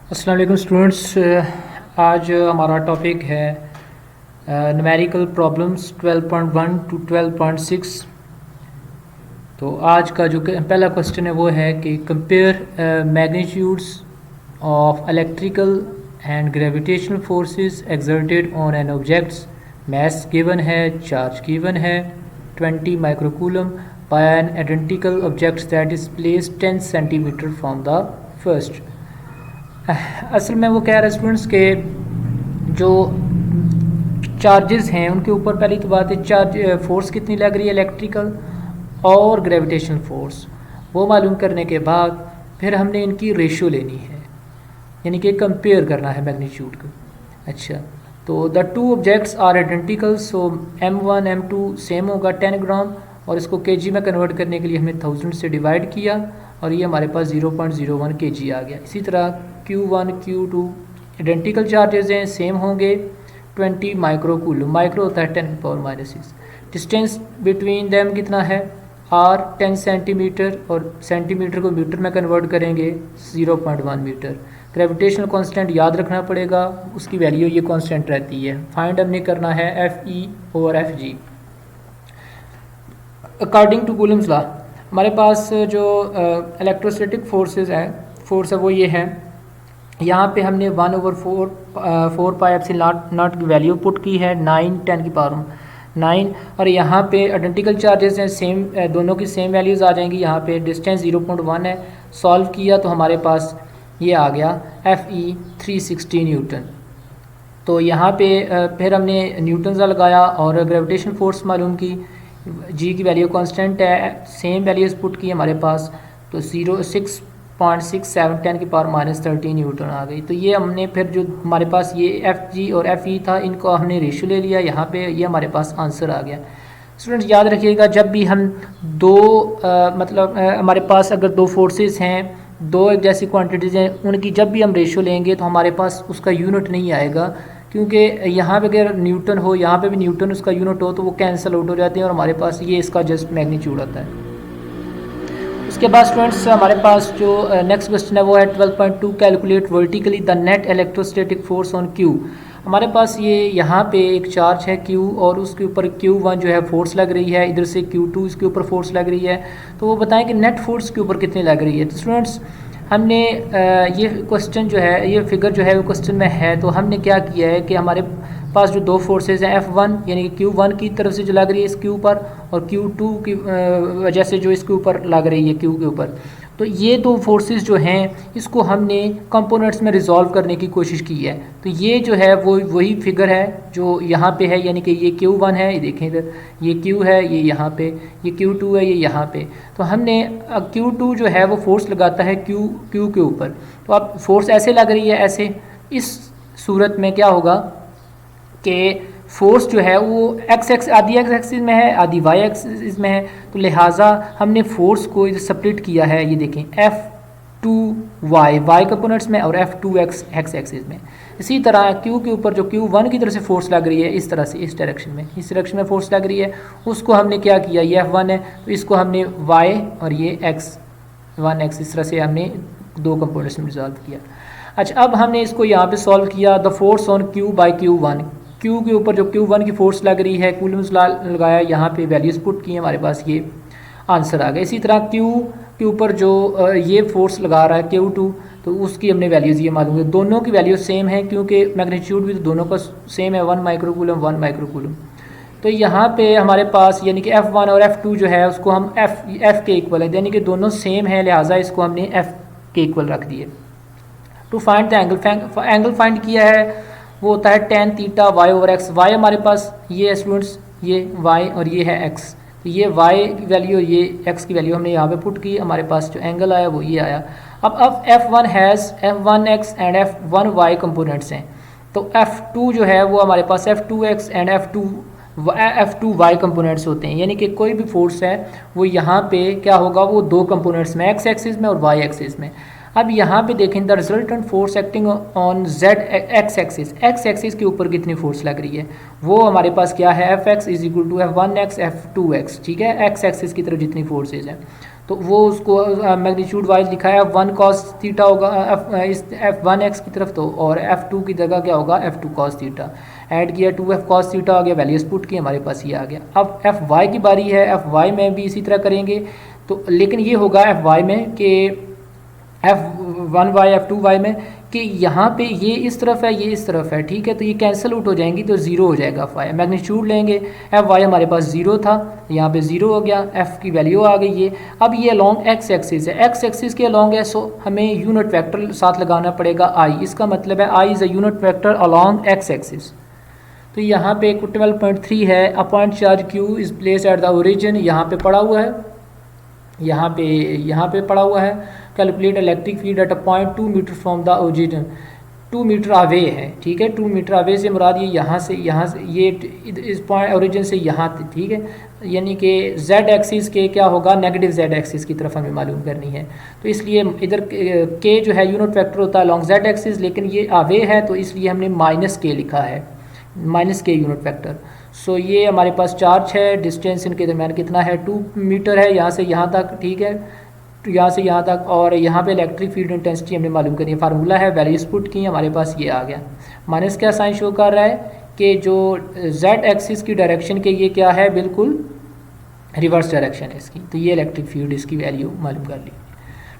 अस्सलाम वालेकुम स्टूडेंट्स। आज हमारा टॉपिक है न्यूमेरिकल प्रॉब्लम्स 12.1 टू 12.6। तो आज का जो पहला क्वेश्चन है वो है कि compare magnitudes of electrical and gravitational forces exerted on an objects. Mass given है, चार्ज गिवन है 20 microcoulomb by an identical object that is placed 10 centimetre from the first. असल में वो कह रहे हैं स्टूडेंट्स के जो चार्जेस हैं उनके ऊपर पहली तो बात है चार्ज फोर्स कितनी लग रही है इलेक्ट्रिकल और ग्रेविटेशनल फोर्स, वो मालूम करने के बाद फिर हमने इनकी रेशियो लेनी है, यानी कि कंपेयर करना है मैग्नीट्यूड को। अच्छा, तो the two objects are identical, so M1 M2 same होगा 10 ग्राम, और इसको केजी में कन्वर्ट करने के लिए हमने 1000 से डिवाइड किया और ये हमारे पास 0.01 kg आ गया। इसी तरह Q1 Q2 आइडेंटिकल चार्जेस हैं, सेम होंगे 20 माइक्रोकूलम, माइक्रो होता है 10⁻⁻⁶। डिस्टेंस बिटवीन देम कितना है R 10 सेंटीमीटर, और सेंटीमीटर को मीटर में कन्वर्ट करेंगे 0.1 मीटर। ग्रेविटेशनल कांस्टेंट याद रखना पड़ेगा, उसकी वैल्यू ये कांस्टेंट रहती है। फाइंड हमने करना है FE और FG according to Coulomb's law. हमारे पास जो इलेक्ट्रोस्टैटिक फोर्स है वो ये है। यहाँ पे हमने 1/4 पाई एप्सिलॉन नॉट की वैल्यू पुट की है 9 10 की पावर 9, और यहाँ पे आइडेंटिकल चार्जेस हैं, सेम दोनों की सेम वैल्यूज़ आ जाएंगी। यहाँ पे डिस्टेंस 0.1 है, सॉल्व किया तो हमारे पास ये आ गया FE 360 न्यूटन। तो यहाँ पे फिर हमने न्यूटन का लगाया और ग्रेविटेशन फोर्स मालूम की, जी की वैल्यू कांस्टेंट है, सेम वैल्यूज़ पुट की हमारे पास, तो 6.67 10 की पावर -13 न्यूटन आ गई। तो ये हमने फिर जो हमारे पास ये FG और FE था इनको हमने रेशियो ले लिया, यहाँ पे ये हमारे पास आंसर आ गया। स्टूडेंट्स याद रखिएगा, जब भी हम हमारे पास अगर दो फोर्सेस हैं, दो एक जैसी क्वांटिटीज़ हैं, उनकी जब भी हम रेशियो लेंगे तो हमारे पास उसका यूनिट नहीं आएगा, क्योंकि यहाँ पे अगर न्यूटन हो, यहाँ पे भी न्यूटन उसका यूनिट हो, तो वो कैंसिल आउट हो जाते हैं और हमारे पास ये इसका जस्ट मैग्नीट्यूड आता है। उसके बाद स्टूडेंट्स हमारे पास जो नेक्स्ट क्वेश्चन है वो है 12.2 calculate vertically the net electrostatic force on Q। हमारे पास ये यहाँ पे एक चार्ज है Q और उसके ऊपर Q1 जो है फोर्स लग रही है, इधर से Q2 इसके ऊपर फोर्स लग रही है। तो वो बताएं कि नेट फोर्स के ऊपर कितनी लग रही है। तो स्टूडेंट्स हमने ये क्वेश्चन जो है, ये फिगर जो है वो क्वेश्चन में है, तो हमने क्या किया है कि हमारे पास जो दो फोर्सेज हैं F1 यानी कि Q1 की तरफ से जो लग रही है इस Q पर, और Q2 की वजह से जो इसके ऊपर लग रही है Q के ऊपर, तो ये दो फोर्सेस जो हैं इसको हमने कंपोनेंट्स में रिजॉल्व करने की कोशिश की है। तो ये जो है वो वही फिगर है जो यहाँ पे है, यानी कि ये Q1 है, ये देखें इधर, ये Q है, ये यहाँ पे, ये Q2 है, ये यहाँ पे। तो हमने Q2 जो है वो फोर्स लगाता है Q के ऊपर। तो अब फोर्स ऐसे लग रही है, ऐसे, इस सूरत में क्या होगा कि फोर्स जो है वो आधी एक्स एक्सिस में है, आधी वाई एक्सिस में है। तो लिहाजा हमने फोर्स को इधर सेपरेट किया है, ये देखें F2y वाई कंपोनेंट्स में और F2 एक्स एक्सिस में। इसी तरह Q के ऊपर जो Q1 की तरफ से फोर्स लग रही है इस तरह से, इस डायरेक्शन में फोर्स लग रही है, उसको हमने क्या किया, ये F1 है तो इसको हमने y और ये x1 x इस तरह से हमने दो कंपोनेंट्स में रिजॉल्व किया। अच्छा, अब हमने इसको यहाँ पे सॉल्व किया। The force on Q by Q1, Q के ऊपर जो Q1 की फोर्स लग रही है, कूलम्स लॉ लगाया, यहाँ पे वैल्यूज़ पुट की, हमारे पास ये आंसर आ गया। इसी तरह Q के ऊपर जो ये फोर्स लगा रहा है Q2, तो उसकी हमने वैल्यूज़ ये मालूम है, दोनों की वैल्यू सेम है क्योंकि मैग्नीट्यूड भी तो दोनों का सेम है, 1 माइक्रोकूलम 1 माइक्रोकूलम। तो यहाँ पे हमारे पास यानी कि F1 और F2 जो है उसको हम F के इक्वल है, यानी कि दोनों सेम है, लिहाजा इसको हमने F के इक्वल रख दिए। To find the angle find किया है, वो होता है tan थीटा y/x। y हमारे पास ये है स्टूडेंट्स, ये y और ये है x। तो ये y की वैल्यू और ये x की वैल्यू हमने यहाँ पे पुट की, हमारे पास जो एंगल आया वो ये आया। अब F1 has F1x and F1y components हैं, तो F2 जो है वो हमारे पास F2x एंड F2y कंपोनेंट्स होते हैं, यानी कि कोई भी फोर्स है वो यहाँ पे क्या होगा, वो दो कंपोनेंट्स में, x एक्सिस में और y एक्सिस में। अब यहाँ पे देखें, the resultant force acting on x axis के ऊपर कितनी फोर्स लग रही है, वो हमारे पास क्या है, Fx = F1x F2x, ठीक है, x एक्सिस की तरफ जितनी फोर्सेज हैं। तो वो उसको मैग्नीट्यूड वाइज लिखा है वन कॉस थीटा होगा इस F1x की तरफ तो, और F2 की जगह क्या होगा F2 कॉस थीटा। ऐड किया 2F कॉस थीटा आ गया, वैल्यूज पुट की हमारे पास ये आ गया। अब Fy की बारी है, Fy में भी इसी तरह करेंगे तो, लेकिन ये होगा Fy में कि F1y F2y में कि यहाँ पे ये इस तरफ है, ये इस तरफ है, ठीक है, तो ये कैंसिल आउट हो जाएंगी तो ज़ीरो हो जाएगा फाई। मैग्नीट्यूड लेंगे, Fy हमारे पास ज़ीरो था, यहाँ पे ज़ीरो हो गया, F की वैल्यू आ गई ये। अब ये अलॉन्ग एक्स एक्सिस है, एक्स एक्सिस के अलॉन्ग है, सो हमें यूनिट वेक्टर साथ लगाना पड़ेगा I। इसका मतलब है I is a unit vector along x axis. तो यहाँ पे 12.3 है, अ point charge Q is place at the origin, यहाँ पे पड़ा हुआ है, यहाँ पे पड़ा हुआ है। Calculate electric field at a point 2 metre from the origin, 2 metre away है, ठीक है, 2 मीटर अवे से मुराद ये यहाँ से ये इस पॉइंट ओरिजिन से यहाँ तक, ठीक है, यानी कि z एक्सिस के क्या होगा नेगेटिव z एक्सिस की तरफ हमें मालूम करनी है। तो इसलिए इधर k जो है यूनिट वेक्टर होता है लॉन्ग z एक्सिस, लेकिन ये अवे है तो इसलिए हमने -k लिखा है, -k यूनिट वेक्टर। सो ये हमारे पास चार्ज है, डिस्टेंस इनके दरमियान कितना है 2 मीटर है, यहाँ से यहाँ तक, ठीक है, यहाँ से यहाँ तक, और यहाँ पे इलेक्ट्रिक फील्ड इंटेंसिटी हमने मालूम करनी है, फार्मूला है, वैल्यूज पुट की, हमारे पास ये आ गया। माइनस क्या साइन शो कर रहा है कि जो z एक्सिस की डायरेक्शन के ये क्या है, बिल्कुल रिवर्स डायरेक्शन है इसकी, तो ये इलेक्ट्रिक फील्ड इसकी वैल्यू मालूम कर ली।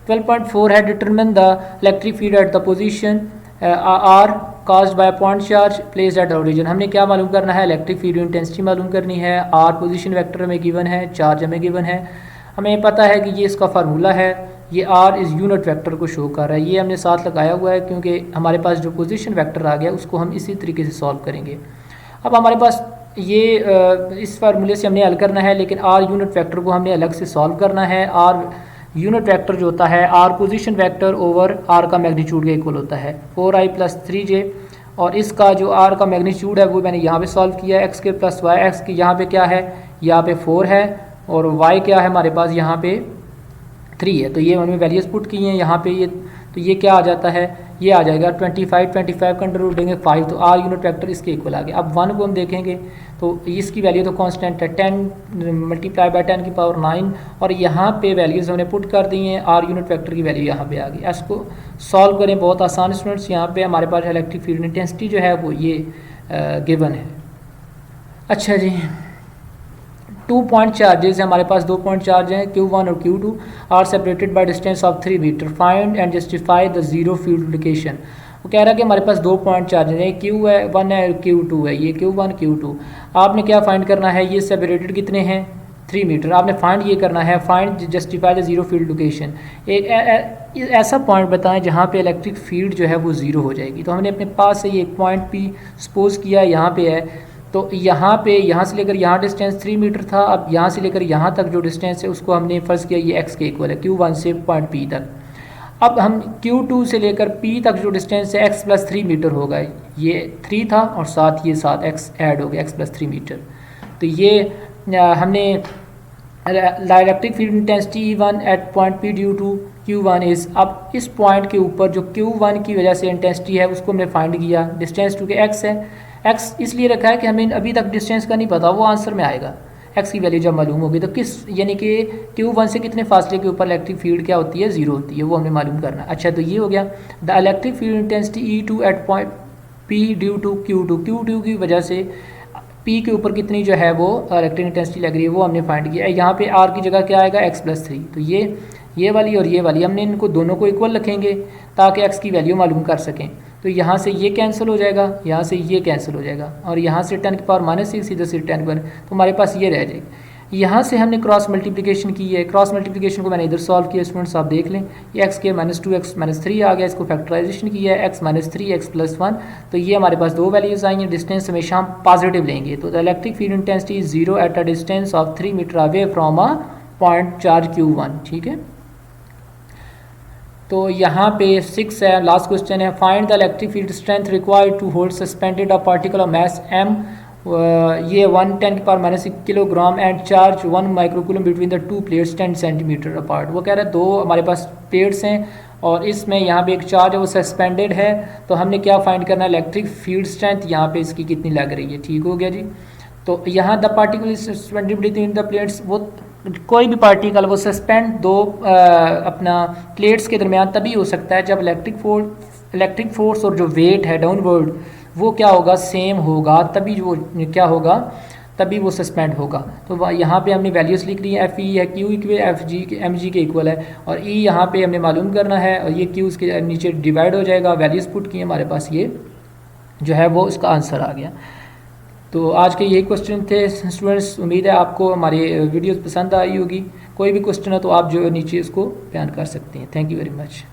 12.4 है, determine the electric field at the position R caused by point charge place at the origin. हमने क्या मालूम करना है, इलेक्ट्रिक फील्ड इंटेंसिटी मालूम करनी है, R पोजीशन वेक्टर हमें गिवन है, चार्ज हमें गिवन है, हमें पता है कि ये इसका फार्मूला है, ये R इस यूनिट वेक्टर को शो कर रहा है, ये हमने साथ लगाया हुआ है क्योंकि हमारे पास जो पोजीशन वेक्टर आ गया उसको हम इसी तरीके से सॉल्व करेंगे। अब हमारे पास ये इस फार्मूले से हमने हल करना है, लेकिन R यूनिट वेक्टर को हमने अलग से सॉल्व करना है। R यूनिट वेक्टर जो होता है R position vector over R का मैग्नीट्यूड के इक्वल होता है 4i + 3j, और इसका जो R का मैग्नीट्यूड है वो मैंने यहाँ पे सॉल्व किया है, x के प्लस y, x की यहाँ पे क्या है, यहाँ पे 4 है, और y क्या है हमारे पास यहाँ पे 3 है, तो ये हमने वैल्यूज पुट की हैं यहाँ पे, ये तो ये क्या आ जाता है, ये आ जाएगा 25 का अंडर रूट देंगे 5, तो R यूनिट वेक्टर इसके इक्वल आ गया। अब 1 को हम देखेंगे तो इसकी वैल्यू तो कांस्टेंट है, 10 × 10⁹, और यहाँ पे वैल्यूज़ हमने पुट कर दी हैं, R यूनिट वेक्टर की वैल्यू यहाँ पे आ गई। इसको सॉल्व करें, बहुत आसान स्टूडेंट्स। यहाँ पे हमारे पास इलेक्ट्रिक फील्ड इंटेंसिटी जो है वो ये गिवन है। अच्छा जी, 2 पॉइंट चार्जेस हैं हमारे पास, 2 पॉइंट चार्ज हैं Q1 और Q2 are separated by distance of 3 metre, find and justify the zero field location. वो कह रहा है कि हमारे पास 2 पॉइंट चार्जेस हैं, Q1 है और Q2 है, ये Q1 Q2। आपने क्या फाइंड करना है, ये सेपरेटेड कितने हैं 3 मीटर, आपने फाइंड ये करना है, find justify the zero field location. एक ऐसा पॉइंट बताएं जहाँ पे इलेक्ट्रिक फील्ड जो है वो ज़ीरो हो जाएगी। तो हमने अपने पास से ये एक पॉइंट P सपोज किया यहाँ पे है, तो यहाँ से लेकर यहाँ डिस्टेंस 3 मीटर था, अब यहाँ से लेकर यहाँ तक जो डिस्टेंस है उसको हमने फ़र्ज़ किया ये x के इक्वल है, Q1 से पॉइंट P तक। अब हम Q2 से लेकर P तक जो डिस्टेंस है x + 3 मीटर होगा, ये 3 था और साथ ये x ऐड हो गया, x + 3 मीटर। तो ये हमने electric field intensity E1 at point P due to Q1 is, अब इस पॉइंट के ऊपर जो Q1 की वजह से इंटेंसिटी है उसको हमने फाइंड किया, डिस्टेंस टू के x है, x इसलिए रखा है कि हमें अभी तक डिस्टेंस का नहीं पता, वो आंसर में आएगा। x की वैल्यू जब मालूम होगी तो किस, यानी कि Q1 से कितने फासले के ऊपर इलेक्ट्रिक फील्ड क्या होती है, ज़ीरो होती है, वो हमने मालूम करना है। अच्छा, तो ये हो गया the electric field intensity E2 at point P due to Q2 की वजह से P के ऊपर कितनी जो है वो इलेक्ट्रिक इंटेंसिटी लग रही है वो हमने फाइंड किया है। यहाँ पे R की जगह क्या आएगा, x + 3, तो ये वाली और ये वाली हमने इनको दोनों को इक्वल रखेंगे ताकि x की वैल्यू मालूम कर सकें। तो यहाँ से ये कैंसिल हो जाएगा, यहाँ से ये कैंसिल हो जाएगा, और यहाँ से 10⁻⁻⁶ इधर से 10 पर, तो हमारे पास ये रह जाएगी। यहाँ से हमने क्रॉस मल्टीप्लिकेशन की है, क्रॉस मल्टीप्लिकेशन को मैंने इधर सॉल्व किया, स्टूडेंट्स आप देख लें, ये x के -2x -3 आ गया, इसको फैक्टराइजेशन किया है, x - 3 x + 1, तो ये हमारे पास 2 वैल्यूज़ आई हैं। डिस्टेंस हमेशा हम पॉजिटिव लेंगे, तो the electric field intensity 0 at a distance of 3 metre away from a point charge Q1, ठीक है। तो यहाँ पे 6 है, लास्ट क्वेश्चन है, find the electric field strength required to hold suspended a particle of mass m, ये 1×10⁻⁻⁶ kilogram and charge 1 microcoulomb between the 2 plates 10 centimetre apart. वो कह रहा है 2 हमारे पास प्लेट्स हैं और इसमें यहाँ पे एक चार्ज है वो सस्पेंडेड है, तो हमने क्या फाइंड करना है, इलेक्ट्रिक फील्ड स्ट्रेंथ यहाँ पे इसकी कितनी लग रही है। ठीक हो गया जी। तो यहाँ the particle is suspended between the plates, वो कोई भी पार्टिकल वो सस्पेंड दो अपना प्लेट्स के दरमियान तभी हो सकता है जब इलेक्ट्रिक फोर्स और जो वेट है डाउनवर्ड वो क्या होगा, सेम होगा, तभी वो क्या होगा, तभी वो सस्पेंड होगा। तो यहाँ पे हमने वैल्यूज़ लिख ली है, एफ ई है Q equal F G M G के इक्वल है, और ई यहाँ पे हमने मालूम करना है, और ये क्यू उसके नीचे डिवाइड हो जाएगा, वैल्यूज़ पुट की हमारे पास ये जो है वो इसका आंसर आ गया। तो आज के यही क्वेश्चन थे स्टूडेंट्स। उम्मीद है आपको हमारी वीडियोस पसंद आई होगी। कोई भी क्वेश्चन है तो आप जो नीचे इसको बयान कर सकते हैं। Thank you very much.